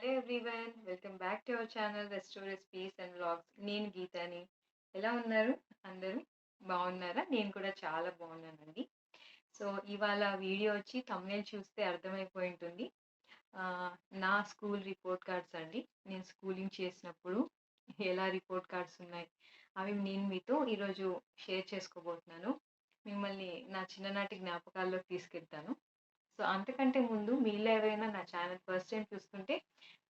Hello everyone, welcome back to our channel resto recipes and vlogs. నేను గీతాని. ఎలా ఉన్నారు అందరూ? బాగున్నారా? నేను కూడా చాలా బాగున్నానండి. సో ఇవాళ వీడియో వచ్చి థంబ్నెయిల్ చూస్తే అర్థమైపోయి ఉంటుంది. నా స్కూల్ రిపోర్ట్ కార్డ్స్ అండి. నేను స్కూలింగ్ చేసినప్పుడు ఎలా రిపోర్ట్ కార్డ్స్ ఉన్నాయి అవి నేను మీతో ఈరోజు షేర్ చేసుకోబోతున్నాను. మిమ్మల్ని నా చిన్ననాటి జ్ఞాపకాల్లోకి తీసుకెళ్తాను. సో అంతకంటే ముందు మీలో ఎవరైనా నా ఛానల్ ఫస్ట్ టైం చూస్తుంటే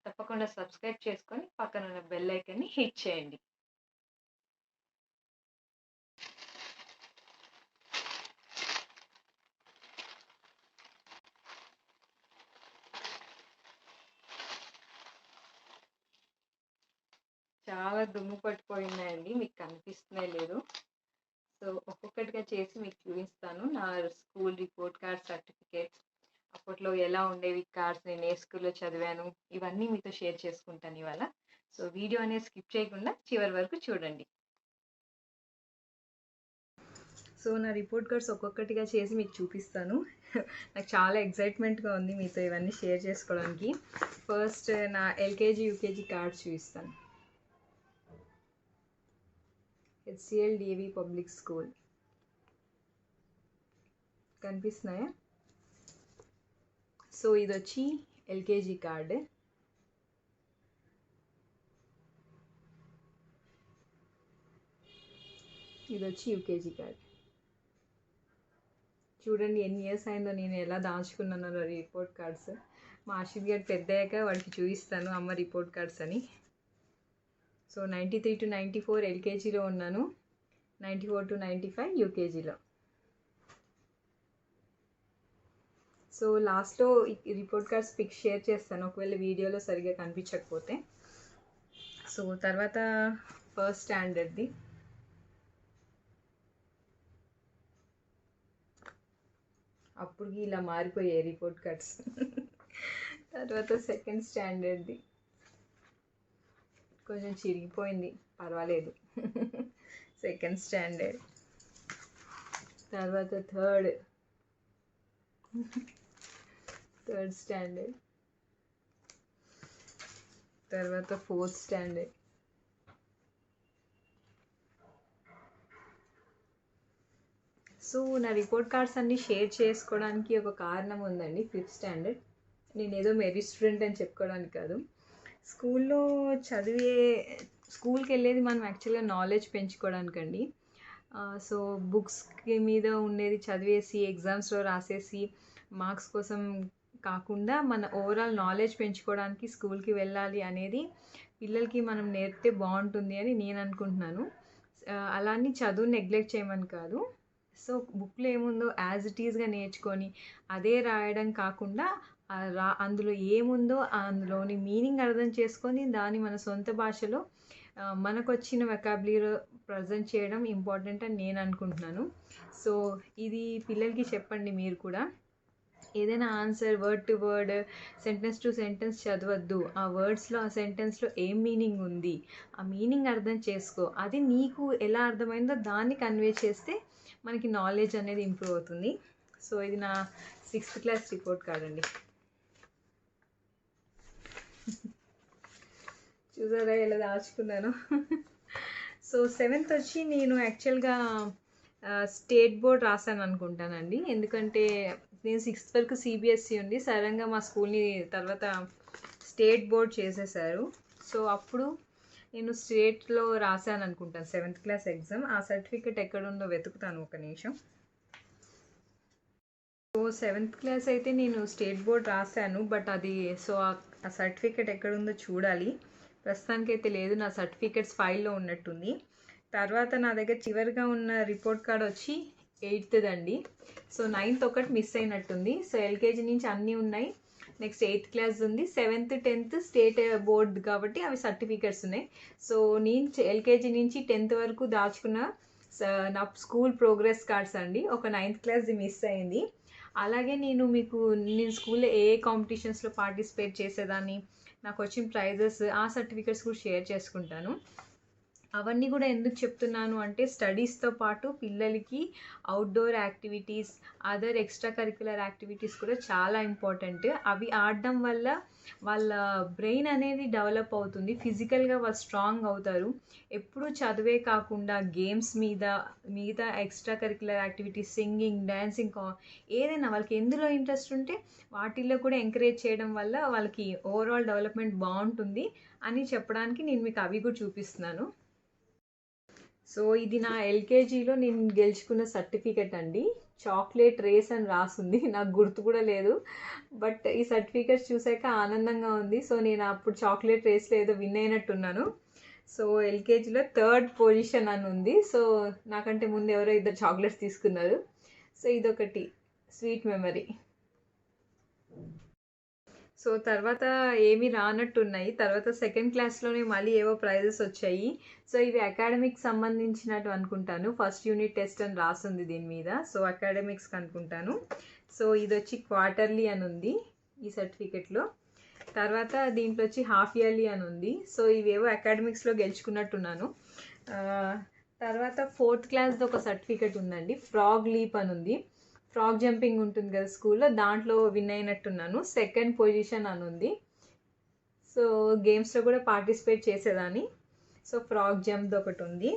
తప్పకుండా సబ్స్క్రైబ్ చేసుకొని పక్కన ఉన్న బెల్ ఐకాన్ని హిట్ చేయండి. చాలా దుమ్ము పట్టిపోయినాయండి, మీకు కనిపిస్తున్నాయి లేదు. సో ఒక్కొక్కటిగా చేసి మీకు చూపిస్తాను. నా స్కూల్ రిపోర్ట్ కార్డ్ సర్టిఫికేట్స్, అప్పట్లో ఎలా ఉండేవి కార్డ్స్, నేను ఏ స్కూల్లో చదివాను, ఇవన్నీ మీతో షేర్ చేసుకుంటాను ఇవాళ. సో వీడియో అనేది స్కిప్ చేయకుండా చివరి వరకు చూడండి. సో నా రిపోర్ట్ కార్డ్స్ ఒక్కొక్కటిగా చేసి మీకు చూపిస్తాను. నాకు చాలా ఎక్సైట్మెంట్గా ఉంది మీతో ఇవన్నీ షేర్ చేసుకోవడానికి. ఫస్ట్ నా ఎల్కేజీ యూకేజీ కార్డ్స్ చూపిస్తాను. హెచ్సిఎల్ డివి పబ్లిక్ స్కూల్ కనిపిస్తున్నాయా? సో ఇది వచ్చి ఎల్కేజీ కార్డ్. ఇది వచ్చి యూకేజీ కార్డ్. చూడండి ఎన్ని ఇయర్స్ అయిందో నేను ఎలా దాచుకున్నాను రిపోర్ట్ కార్డ్స్. మా ఆశిత్ గారు పెద్ద అయ్యాక వాడికి చూపిస్తాను అమ్మ రిపోర్ట్ కార్డ్స్ అని. సో 93 to 94 ఎల్కేజీలో ఉన్నాను, 94 to 95 యూకేజీలో. సో లాస్ట్లో ఈ రిపోర్ట్ కార్డ్స్ పిక్ షేర్ చేస్తాను ఒకవేళ వీడియోలో సరిగ్గా కనిపించకపోతే. సో తర్వాత ఫస్ట్ స్టాండర్డ్ది. అప్పటికి ఇలా మారిపోయాయి రిపోర్ట్ కార్డ్స్. తర్వాత సెకండ్ స్టాండర్డ్ది కొంచెం చిరిగిపోయింది, పర్వాలేదు. Second standard. తర్వాత థర్డ్ స్టాండర్డ్. తర్వాత ఫోర్త్ స్టాండర్డ్. సో నా రిపోర్ట్ కార్డ్స్ అన్నీ షేర్ చేసుకోవడానికి ఒక కారణం ఉందండి. Fifth standard. నేను ఏదో మెరిట్ స్టూడెంట్ అని చెప్పుకోవడానికి కాదు. స్కూల్కి వెళ్ళేది మనం యాక్చువల్గా నాలెడ్జ్ పెంచుకోవడానికండి. సో బుక్స్కి మీద ఉండేది చదివేసి ఎగ్జామ్స్లో రాసేసి మార్క్స్ కోసం కాకుండా మన ఓవరాల్ నాలెడ్జ్ పెంచుకోవడానికి స్కూల్కి వెళ్ళాలి అనేది పిల్లలకి మనం నేర్పితే బాగుంటుంది అని నేను అనుకుంటున్నాను. అలానే చదువు నెగ్లెక్ట్ చేయమని కాదు. సో బుక్లో ఏముందో యాజ్ ఇట్ ఈజ్గా నేర్చుకొని అదే రాయడం కాకుండా అందులో ఏముందో అందులోని మీనింగ్ అర్థం చేసుకొని దాన్ని మన సొంత భాషలో మనకు వచ్చిన వెకాబులరీలో ప్రజెంట్ చేయడం ఇంపార్టెంట్ అని నేను అనుకుంటున్నాను. సో ఇది పిల్లలకి చెప్పండి మీరు కూడా. ఏదైనా answer word to word, sentence to sentence చదవద్దు. ఆ వర్డ్స్లో ఆ సెంటెన్స్లో ఏం మీనింగ్ ఉంది ఆ మీనింగ్ అర్థం చేసుకో. అది నీకు ఎలా అర్థమైందో దాన్ని కన్వే చేస్తే మనకి నాలెడ్జ్ అనేది ఇంప్రూవ్ అవుతుంది. సో ఇది నా 6th క్లాస్ రిపోర్ట్ కార్డ్ అండి. చూసారా ఎలా దాచుకున్నాను. సో 7th వచ్చి నేను యాక్చువల్గా స్టేట్ బోర్డ్ రాశాను అనుకుంటానండి. ఎందుకంటే నేను 6th వరకు సిబిఎస్ఈ ఉంది. సడన్గా మా స్కూల్ని తర్వాత స్టేట్ బోర్డ్ చేసేసారు. సో అప్పుడు నేను స్టేట్లో రాశాను అనుకుంటాను 7th క్లాస్ ఎగ్జామ్. ఆ సర్టిఫికెట్ ఎక్కడుందో వెతుకుతాను ఒక నిమిషం. సో 7th క్లాస్ అయితే నేను స్టేట్ బోర్డ్ రాశాను, బట్ అది సో ఆ సర్టిఫికెట్ ఎక్కడుందో చూడాలి. ప్రస్తుతానికైతే లేదు, నా సర్టిఫికెట్స్ ఫైల్లో ఉన్నట్టుంది. తర్వాత నా దగ్గర చివరిగా ఉన్న రిపోర్ట్ కార్డ్ వచ్చి 8th అండి. సో 9th ఒకటి మిస్ అయినట్టుంది. సో ఎల్కేజీ నుంచి అన్నీ ఉన్నాయి. నెక్స్ట్ 8th క్లాస్ ఉంది, 7th 10th స్టేట్ బోర్డ్ కాబట్టి అవి సర్టిఫికెట్స్ ఉన్నాయి. సో నేను ఎల్కేజీ నుంచి 10th వరకు దాచుకున్న నా స్కూల్ ప్రోగ్రెస్ కార్డ్స్ అండి. ఒక 9th క్లాస్ది మిస్ అయింది. అలాగే నేను స్కూల్లో ఏ కాంపిటీషన్స్లో పార్టిసిపేట్ చేసేదాన్ని, నాకు వచ్చిన ప్రైజెస్, ఆ సర్టిఫికెట్స్ కూడా షేర్ చేసుకుంటాను. అవన్నీ కూడా ఎందుకు చెప్తున్నాను అంటే స్టడీస్తో పాటు పిల్లలకి outdoor activities, other extra curricular activities కూడా చాలా ఇంపార్టెంట్. అవి ఆడడం వల్ల వాళ్ళ బ్రెయిన్ అనేది డెవలప్ అవుతుంది, ఫిజికల్గా వాళ్ళు స్ట్రాంగ్ అవుతారు. ఎప్పుడూ చదివే కాకుండా గేమ్స్ మీద, మిగతా extra curricular activities, singing, dancing, ఏదైనా వాళ్ళకి ఎందులో ఇంట్రెస్ట్ ఉంటే వాటిల్లో కూడా ఎంకరేజ్ చేయడం వల్ల వాళ్ళకి ఓవరాల్ డెవలప్మెంట్ బాగుంటుంది అని చెప్పడానికి నేను మీకు అవి కూడా చూపిస్తున్నాను. సో ఇది నా ఎల్కేజీలో నేను గెలుచుకున్న సర్టిఫికెట్ అండి. చాక్లెట్ రేస్ అని రాసుంది, నాకు గుర్తు కూడా లేదు. బట్ ఈ సర్టిఫికెట్ చూసాక ఆనందంగా ఉంది. సో నేను అప్పుడు చాక్లెట్ రేస్లో ఏదో విన్ అయినట్టున్నాను. సో ఎల్కేజీలో 3rd పొజిషన్ అని ఉంది. సో నాకంటే ముందు ఎవరో 2 చాక్లెట్స్ తీసుకున్నారు. సో ఇదొకటి స్వీట్ మెమరీ. సో తర్వాత ఏమీ రానట్టున్నాయి. తర్వాత సెకండ్ క్లాస్లోనే మళ్ళీ ఏవో ప్రైజెస్ వచ్చాయి. సో ఇవి అకాడమిక్స్ సంబంధించినట్టు అనుకుంటాను. ఫస్ట్ యూనిట్ టెస్ట్ అని రాసుంది దీని మీద. సో అకాడమిక్స్కి అనుకుంటాను. సో ఇది వచ్చి క్వార్టర్లీ అని ఉంది ఈ సర్టిఫికెట్లో. తర్వాత దీంట్లో వచ్చి హాఫ్ ఇయర్లీ అని ఉంది. సో ఇవేవో అకాడమిక్స్లో గెలుచుకున్నట్టున్నాను. తర్వాత 4th క్లాస్ది ఒక సర్టిఫికెట్ ఉందండి, ఫ్రాగ్ లీప్ అని ఉంది. ఫ్రాగ్ జంపింగ్ ఉంటుంది కదా స్కూల్లో, దాంట్లో విన్ అయినట్టున్నాను, 2nd పొజిషన్ అని ఉంది. సో గేమ్స్లో కూడా పార్టిసిపేట్ చేసేదాన్ని. సో ఫ్రాగ్ జంప్ది ఒకటి ఉంది.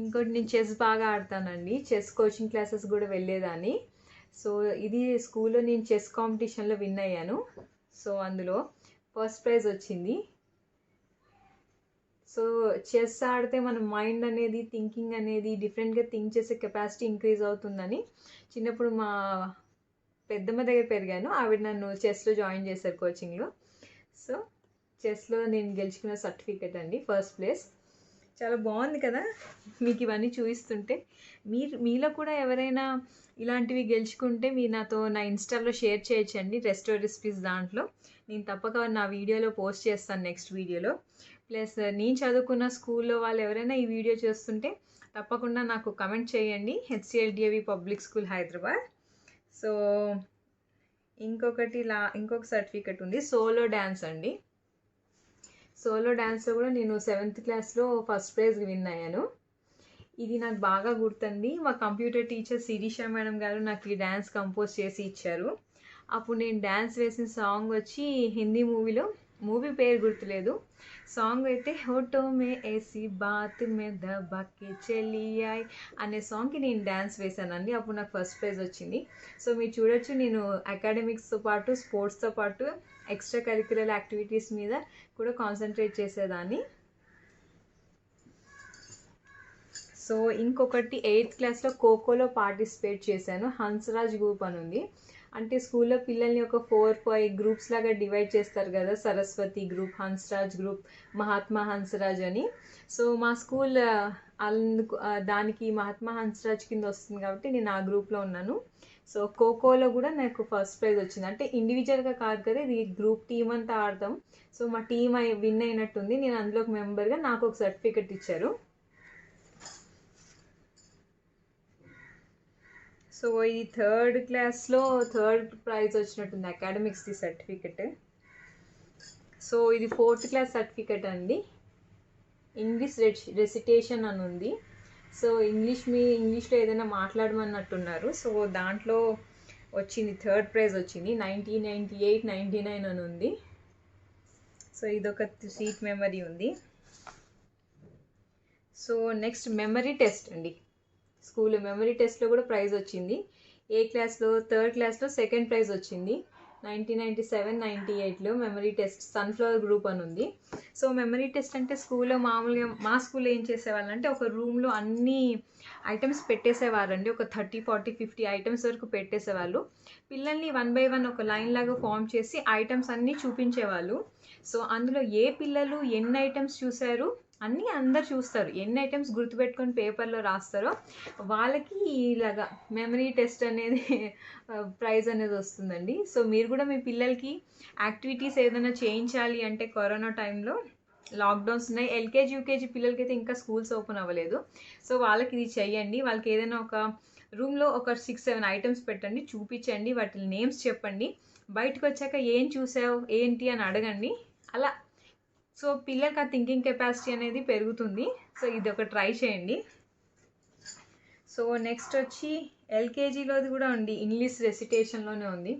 ఇంకోటి నేను చెస్ బాగా ఆడతానండి, చెస్ కోచింగ్ క్లాసెస్ కూడా వెళ్ళేదాన్ని. సో ఇది స్కూల్లో నేను చెస్ కాంపిటీషన్లో విన్ అయ్యాను. సో అందులో ఫస్ట్ ప్రైజ్ వచ్చింది. సో చెస్ ఆడితే మన మైండ్ అనేది, థింకింగ్ అనేది డిఫరెంట్గా థింక్ చేసే కెపాసిటీ ఇంక్రీజ్ అవుతుందని చిన్నప్పుడు మా పెద్దమ్మ దగ్గర పెరిగాను. ఆవిడ నన్ను చెస్లో జాయిన్ చేశారు కోచింగ్లో. సో చెస్లో నేను గెలుచుకున్న సర్టిఫికెట్ అండి, ఫస్ట్ ప్లేస్. చాలా బాగుంది కదా మీకు ఇవన్నీ చూపిస్తుంటే. మీలో కూడా ఎవరైనా ఇలాంటివి గెలుచుకుంటే మీరు నాతో నా ఇన్స్టాలో షేర్ చేయొచ్చండి, రెస్టో రెసిపీస్ దాంట్లో. నేను తప్పక నా వీడియోలో పోస్ట్ చేస్తాను, నెక్స్ట్ వీడియోలో. ప్లస్ నేను చదువుకున్న స్కూల్లో వాళ్ళు ఎవరైనా ఈ వీడియో చేస్తుంటే తప్పకుండా నాకు కమెంట్ చేయండి, HCLDAV public school Hyderabad. So ఇంకొక సర్టిఫికెట్ ఉంది, సోలో డ్యాన్స్ అండి. సోలో డ్యాన్స్లో కూడా నేను 7th క్లాస్లో ఫస్ట్ ప్రైజ్ విన్ అయ్యాను. ఇది నాకు బాగా గుర్తుంది. మా కంప్యూటర్ టీచర్ శిరీష మేడం గారు నాకు ఈ డ్యాన్స్ కంపోజ్ చేసి ఇచ్చారు. అప్పుడు నేను డ్యాన్స్ వేసిన సాంగ్ వచ్చి హిందీ మూవీ పేరు గుర్తులేదు. సాంగ్ అయితే హోటో మే ఏసీ బాత్ మే దబాకే చెలియాయ్ అనే సాంగ్కి నేను డ్యాన్స్ వేశానండి. అప్పుడు నాకు ఫస్ట్ ప్రైజ్ వచ్చింది. సో మీరు చూడొచ్చు, నేను అకాడమిక్స్తో పాటు స్పోర్ట్స్తో పాటు ఎక్స్ట్రా కరిక్యులర్ యాక్టివిటీస్ మీద కూడా కాన్సన్ట్రేట్ చేసేదాన్ని. సో ఇంకొకటి 8th క్లాస్లో ఖోఖోలో పార్టిసిపేట్ చేశాను. హన్స్రాజ్ గ్రూప్ అని ఉంది. అంటే స్కూల్లో పిల్లల్ని ఒక 4-5 గ్రూప్స్ లాగా డివైడ్ చేస్తారు కదా, సరస్వతి గ్రూప్, హన్స్రాజ్ గ్రూప్, మహాత్మా హన్స్రాజ్ అని. సో మా స్కూల్ దానికి మహాత్మా హన్స్రాజ్ కింద వస్తుంది కాబట్టి నేను ఆ గ్రూప్లో ఉన్నాను. సో ఖోఖోలో కూడా నాకు ఫస్ట్ ప్రైజ్ వచ్చింది. అంటే ఇండివిజువల్గా కాదు కదా, ఇది గ్రూప్ టీమ్ అంతా ఆడతాం. సో మా టీమ్ విన్ అయినట్టుంది, నేను అందులో ఒక మెంబర్గా, నాకు ఒక సర్టిఫికెట్ ఇచ్చారు. సో ఈ 3rd క్లాస్లో 3rd ప్రైజ్ వచ్చినట్టుంది, అకాడమిక్స్ది సర్టిఫికెట్. సో ఇది 4th క్లాస్ సర్టిఫికెట్ అండి, ఇంగ్లీష్ రెసిటేషన్ అని ఉంది. సో ఇంగ్లీష్లో ఏదైనా మాట్లాడమన్నట్టున్నారు. సో దాంట్లో వచ్చింది, 3rd ప్రైజ్ వచ్చింది. 1998, 99 అని ఉంది. సో ఇదొక స్వీట్ మెమరీ ఉంది. సో నెక్స్ట్ మెమరీ టెస్ట్ అండి. స్కూల్లో మెమరీ టెస్ట్లో కూడా ప్రైజ్ వచ్చింది. ఏ క్లాస్లో, 3rd క్లాస్లో 2nd ప్రైజ్ వచ్చింది. 1997, 98లో మెమరీ టెస్ట్, సన్ఫ్లవర్ గ్రూప్ అని ఉంది. సో మెమరీ టెస్ట్ అంటే స్కూల్లో మామూలుగా మా స్కూల్లో ఏం చేసేవాళ్ళంటే ఒక రూమ్లో అన్ని ఐటమ్స్ పెట్టేసేవారండి. ఒక 30, 40, 50 ఐటమ్స్ వరకు పెట్టేసేవాళ్ళు. పిల్లల్ని 1 by 1 ఒక లైన్ లాగా ఫామ్ చేసి ఐటమ్స్ అన్నీ చూపించేవాళ్ళు. సో అందులో ఏ పిల్లలు ఎన్ని ఐటమ్స్ చూశారు అన్నీ అందరు చూస్తారు, ఎన్ని ఐటమ్స్ గుర్తుపెట్టుకొని పేపర్లో రాస్తారో వాళ్ళకి ఇలాగా మెమరీ టెస్ట్ అనేది ప్రైజ్ అనేది వస్తుందండి. సో మీరు కూడా మీ పిల్లలకి యాక్టివిటీస్ ఏదైనా చేయించాలి అంటే, కరోనా టైంలో లాక్డౌన్స్ ఉన్నాయి, LKG UKG పిల్లలకి అయితే ఇంకా స్కూల్స్ ఓపెన్ అవ్వలేదు. సో వాళ్ళకి ఇది చెయ్యండి. వాళ్ళకి ఏదైనా ఒక రూమ్లో ఒక 6-7 ఐటమ్స్ పెట్టండి, చూపించండి, వాటి నేమ్స్ చెప్పండి. బయటకు వచ్చాక ఏం చూసావు ఏంటి అని అడగండి. అలా సో పిల్లలకి ఆ థింకింగ్ కెపాసిటీ అనేది పెరుగుతుంది. సో ఇది ఒక ట్రై చేయండి. సో నెక్స్ట్ వచ్చి ఎల్కేజీలోది కూడా ఉంది, ఇంగ్లీష్ రెసిటేషన్లోనే ఉంది.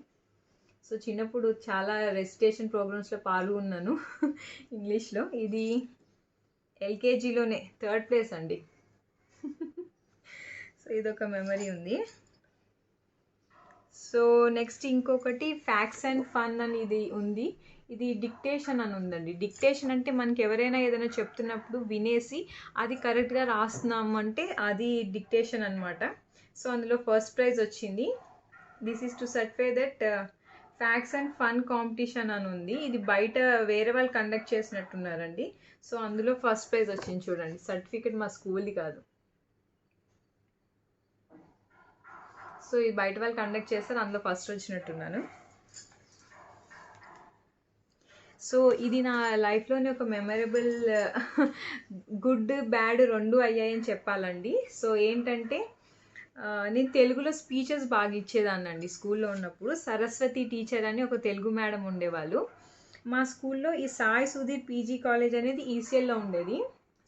సో చిన్నప్పుడు చాలా రెసిటేషన్ ప్రోగ్రామ్స్లో పాల్గొన్నాను ఇంగ్లీష్లో. ఇది ఎల్కేజీలోనే 3rd ప్లేస్ అండి. సో ఇదొక మెమరీ ఉంది. సో నెక్స్ట్ ఇంకొకటి ఫ్యాక్ట్స్ అండ్ ఫన్ అని ఇది ఉంది. ఇది డిక్టేషన్ అని ఉందండి. డిక్టేషన్ అంటే మనకి ఎవరైనా ఏదైనా చెప్తున్నప్పుడు వినేసి అది కరెక్ట్గా రాస్తున్నామంటే అది డిక్టేషన్ అనమాట. సో అందులో ఫస్ట్ ప్రైజ్ వచ్చింది. This is to certify that facts and fun competition అని ఉంది. ఇది బయట వేరే వాళ్ళు కండక్ట్ చేసినట్టున్నారండి. సో అందులో ఫస్ట్ ప్రైజ్ వచ్చింది చూడండి. సర్టిఫికెట్ మా స్కూల్ది కాదు. సో ఇది బయట వాళ్ళు కండక్ట్ చేస్తారు, అందులో ఫస్ట్ వచ్చినట్టున్నాను. సో ఇది నా లైఫ్లోనే ఒక మెమరబుల్ గుడ్ బ్యాడ్ రెండు అయ్యాయని చెప్పాలండి. సో ఏంటంటే నేను తెలుగులో స్పీచెస్ బాగా ఇచ్చేదాన్నండి స్కూల్లో ఉన్నప్పుడు. సరస్వతి టీచర్ అని ఒక తెలుగు మేడం ఉండేవాళ్ళు మా స్కూల్లో. ఈ సాయి సుధీర్ పీజీ కాలేజ్ అనేది ఈసీఎల్లో ఉండేది.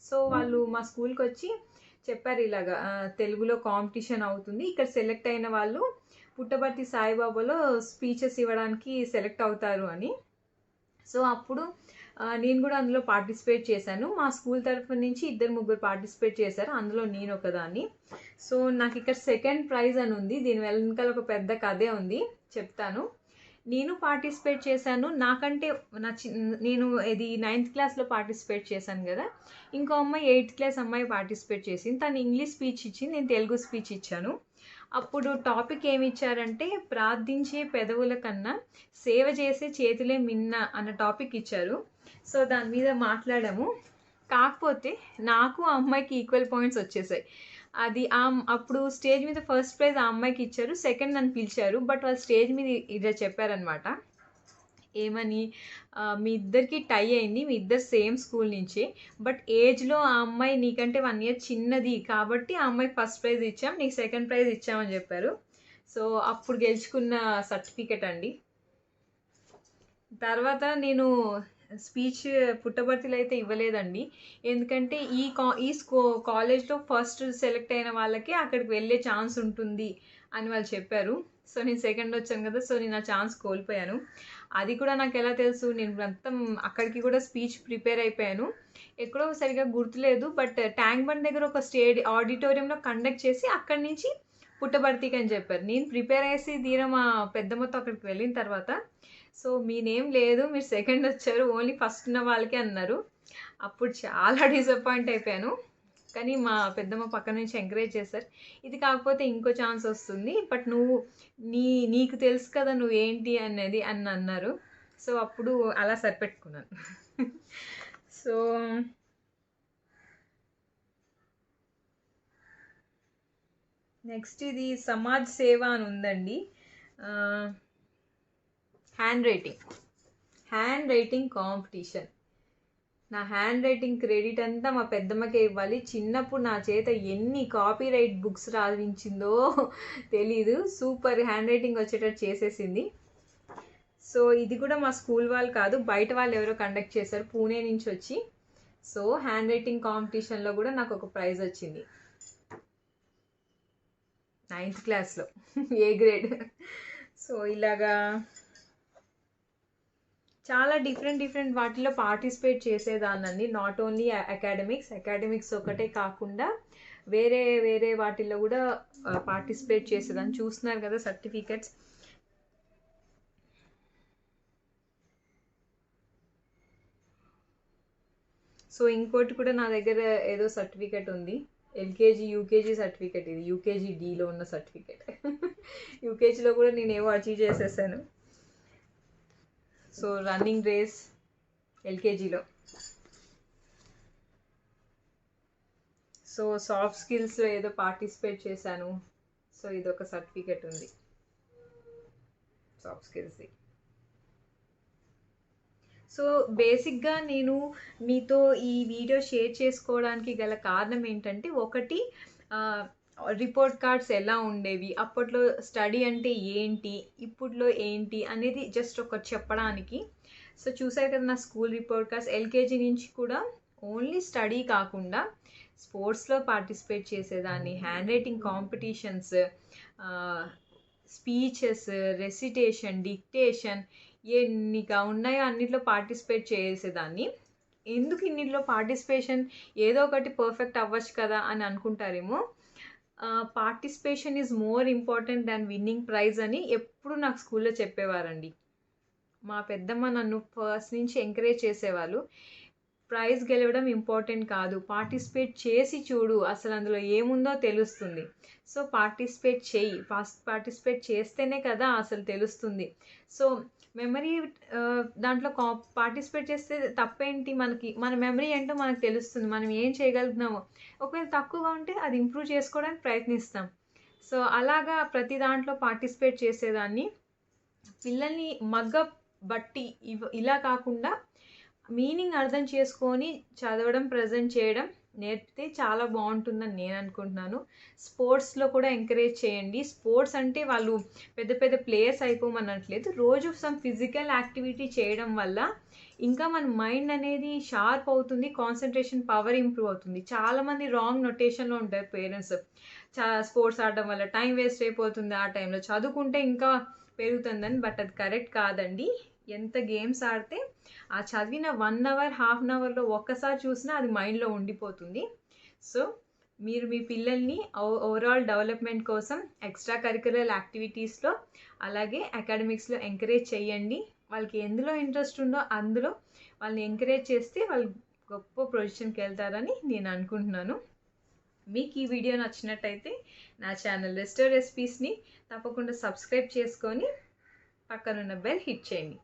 సో వాళ్ళు మా స్కూల్కి వచ్చి చెప్పారు, ఇలాగా తెలుగులో కాంపిటీషన్ అవుతుంది, ఇక్కడ సెలెక్ట్ అయిన వాళ్ళు పుట్టపర్తి సాయిబాబాలో స్పీచెస్ ఇవ్వడానికి సెలెక్ట్ అవుతారు అని. సో అప్పుడు నేను కూడా అందులో పార్టిసిపేట్ చేశాను. మా స్కూల్ తరఫు నుంచి 2-3 పార్టిసిపేట్ చేశారు, అందులో నేను ఒకదాన్ని. సో నాకు ఇక్కడ 2nd ప్రైజ్ అని ఉంది. దీని వెనకాల ఒక పెద్ద కథే ఉంది, చెప్తాను. నేను పార్టిసిపేట్ చేశాను. నాకంటే నేను ఇది 9th క్లాస్లో పార్టిసిపేట్ చేశాను కదా. ఇంకో అమ్మాయి 8th క్లాస్ అమ్మాయి పార్టిసిపేట్ చేసింది. తను ఇంగ్లీష్ స్పీచ్ ఇచ్చింది, నేను తెలుగు స్పీచ్ ఇచ్చాను. అప్పుడు టాపిక్ ఏమి ఇచ్చారంటే ప్రార్థించే పెదవుల కన్నా సేవ చేసే చేతులే మిన్న అన్న టాపిక్ ఇచ్చారు. సో దాని మీద మాట్లాడాము. కాకపోతే నాకు ఆ అమ్మాయికి ఈక్వల్ పాయింట్స్ వచ్చేసాయి. అది అప్పుడు స్టేజ్ మీద ఫస్ట్ ప్రైజ్ ఆ అమ్మాయికి ఇచ్చారు, 2nd నన్ను పిలిచారు. బట్ వాళ్ళు స్టేజ్ మీద ఇలా చెప్పారనమాట, ఏమని, మీ ఇద్దరికి టై అయింది, మీ ఇద్దరు సేమ్ స్కూల్ నుంచే, బట్ ఏజ్లో ఆ అమ్మాయి నీకంటే 1 year చిన్నది కాబట్టి ఆ అమ్మాయికి ఫస్ట్ ప్రైజ్ ఇచ్చాం, నీకు 2nd ప్రైజ్ ఇచ్చామని చెప్పారు. సో అప్పుడు గెలుచుకున్న సర్టిఫికెట్ అండి. తర్వాత నేను స్పీచ్ పుట్టపర్తిలో అయితే ఇవ్వలేదండి, ఎందుకంటే ఈ కాలేజ్లో ఫస్ట్ సెలెక్ట్ అయిన వాళ్ళకి అక్కడికి వెళ్ళే ఛాన్స్ ఉంటుంది అని వాళ్ళు చెప్పారు. సో నేను 2nd వచ్చాను కదా, సో నేను ఆ ఛాన్స్ కోల్పోయాను. అది కూడా నాకు ఎలా తెలుసు, నేను మొత్తం అక్కడికి కూడా స్పీచ్ ప్రిపేర్ అయిపోయాను, ఎక్కడో సరిగా గుర్తులేదు. బట్ ట్యాంక్ బండ్ దగ్గర ఒక ఆడిటోరియంలో కండక్ట్ చేసి అక్కడి నుంచి పుట్టపర్తికి అని చెప్పారు. నేను ప్రిపేర్ అయ్యేసి తీరా మా పెద్దమ్మతో అక్కడికి వెళ్ళిన తర్వాత, సో మీ నేమ్ లేదు, మీరు 2nd వచ్చారు, ఓన్లీ ఫస్ట్ ఉన్న వాళ్ళకే అన్నారు. అప్పుడు చాలా డిసప్పాయింట్ అయిపోయాను. కానీ మా పెద్దమ్మ పక్క నుంచి ఎంకరేజ్ చేశారు, ఇది కాకపోతే ఇంకో ఛాన్స్ వస్తుంది, బట్ నీకు తెలుసు కదా నువ్వేంటి అనేది అని అన్నారు. సో అప్పుడు అలా సరిపెట్టుకున్నాను. సో నెక్స్ట్ ఇది సమాజ్ సేవ అని ఉందండి. Hand writing competition. నా హ్యాండ్ రైటింగ్ క్రెడిట్ అంతా మా పెద్దమ్మకే ఇవ్వాలి. చిన్నప్పుడు నా చేత ఎన్ని కాపీరైట్ బుక్స్ రాయించిందో తెలీదు, సూపర్ హ్యాండ్ రైటింగ్ వచ్చేటట్టు చేసేసింది. సో ఇది కూడా మా స్కూల్ వాళ్ళు కాదు, బయట వాళ్ళు ఎవరో కండక్ట్ చేశారు పూణే నుంచి వచ్చి. సో హ్యాండ్ రైటింగ్ కాంపిటీషన్లో కూడా నాకు ఒక ప్రైజ్ వచ్చింది 9th క్లాస్లో, ఏ గ్రేడ్. సో ఇలాగా చాలా డిఫరెంట్ వాటిలో పార్టిసిపేట్ చేసేదాన్ని. నాట్ ఓన్లీ అకాడమిక్స్ ఒకటే కాకుండా వేరే వాటిల్లో కూడా పార్టిసిపేట్ చేసేదాన్ని. చూస్తున్నారు కదా సర్టిఫికెట్స్. సో ఇంకోటి కూడా నా దగ్గర ఏదో సర్టిఫికెట్ ఉంది, ఎల్కేజీ యూకేజీ సర్టిఫికెట్. ఇది యూకేజీ డీలో ఉన్న సర్టిఫికెట్. యూకేజీలో కూడా నేను ఏవో అచీవ్ చేసేసాను. సో రన్నింగ్ రేస్ ఎల్కేజీలో. సో సాఫ్ట్ స్కిల్స్లో ఏదో పార్టిసిపేట్ చేశాను. సో ఇదొక సర్టిఫికెట్ ఉంది సాఫ్ట్ స్కిల్స్ది. సో బేసిక్గా నేను మీతో ఈ వీడియో షేర్ చేసుకోవడానికి గల కారణం ఏంటంటే, ఒకటి రిపోర్ట్ కార్డ్స్ ఎలా ఉండేవి, అప్పట్లో స్టడీ అంటే ఏంటి, ఇప్పట్లో ఏంటి అనేది జస్ట్ ఒకటి చెప్పడానికి. సో చూసారు కదా నా స్కూల్ రిపోర్ట్ కార్డ్స్. ఎల్కేజీ నుంచి కూడా ఓన్లీ స్టడీ కాకుండా స్పోర్ట్స్లో పార్టిసిపేట్ చేసేదాన్ని, handwriting competitions, speeches, recitation, dictation ఎన్నిగా ఉన్నాయో అన్నిట్లో పార్టిసిపేట్ చేసేదాన్ని. ఎందుకు ఇన్నిట్లో పార్టిసిపేషన్, ఏదో ఒకటి పర్ఫెక్ట్ అవ్వచ్చు కదా అని అనుకుంటారేమో. Participation is more important than winning prize అని ఎప్పుడు నాకు స్కూల్లో చెప్పేవారండి. మా పెద్దమ్మ నన్ను ఫస్ట్ నుంచి ఎంకరేజ్ చేసేవాళ్ళు. ప్రైజ్ గెలవడం ఇంపార్టెంట్ కాదు, పార్టిసిపేట్ చేసి చూడు, అసలు అందులో ఏముందో తెలుస్తుంది. సో పార్టిసిపేట్ చేయి, ఫస్ట్ పార్టిసిపేట్ చేస్తేనే కదా అసలు తెలుస్తుంది. సో మెమరీ దాంట్లో పార్టిసిపేట్ చేస్తే తప్పేంటి, మన మెమరీ ఏంటో మనకు తెలుస్తుంది, మనం ఏం చేయగలుగుతున్నామో. ఒకవేళ తక్కువగా ఉంటే అది ఇంప్రూవ్ చేసుకోవడానికి ప్రయత్నిస్తాం. సో అలాగా ప్రతి దాంట్లో పార్టిసిపేట్ చేసేదాన్ని. పిల్లల్ని మగ్గ బట్టి ఇలా కాకుండా మీనింగ్ అర్థం చేసుకొని చదవడం, ప్రజెంట్ చేయడం నేర్పితే చాలా బాగుంటుందని నేను అనుకుంటున్నాను. స్పోర్ట్స్లో కూడా ఎంకరేజ్ చేయండి. స్పోర్ట్స్ అంటే వాళ్ళు పెద్ద పెద్ద ప్లేయర్స్ అయిపోమనట్లేదు. రోజు సమ్ ఫిజికల్ యాక్టివిటీ చేయడం వల్ల ఇంకా మన మైండ్ అనేది షార్ప్ అవుతుంది, కాన్సన్ట్రేషన్ పవర్ ఇంప్రూవ్ అవుతుంది. చాలామంది రాంగ్ నొటేషన్లో ఉంటారు పేరెంట్స్. స్పోర్ట్స్ ఆడడం వల్ల టైం వేస్ట్ అయిపోతుంది, ఆ టైంలో చదువుకుంటే ఇంకా పెరుగుతుందని. బట్ అది కరెక్ట్ కాదండి. ఎంత గేమ్స్ ఆడితే ఆ చదివిన 1 అవర్, హాఫ్ అన్ అవర్లో ఒక్కసారి చూసినా అది మైండ్లో ఉండిపోతుంది. సో మీరు మీ పిల్లల్ని ఓవరాల్ డెవలప్మెంట్ కోసం ఎక్స్ట్రా కరిక్యులర్ యాక్టివిటీస్లో అలాగే అకాడమిక్స్లో ఎంకరేజ్ చేయండి. వాళ్ళకి ఎందులో ఇంట్రెస్ట్ ఉందో అందులో వాళ్ళని ఎంకరేజ్ చేస్తే వాళ్ళు గొప్ప పొజిషన్కి వెళ్తారని నేను అనుకుంటున్నాను. మీకు ఈ వీడియో నచ్చినట్టయితే నా ఛానల్ రెస్టో రెసిపీస్ని తప్పకుండా సబ్స్క్రైబ్ చేసుకొని పక్కనున్న బెల్ హిట్ చేయండి.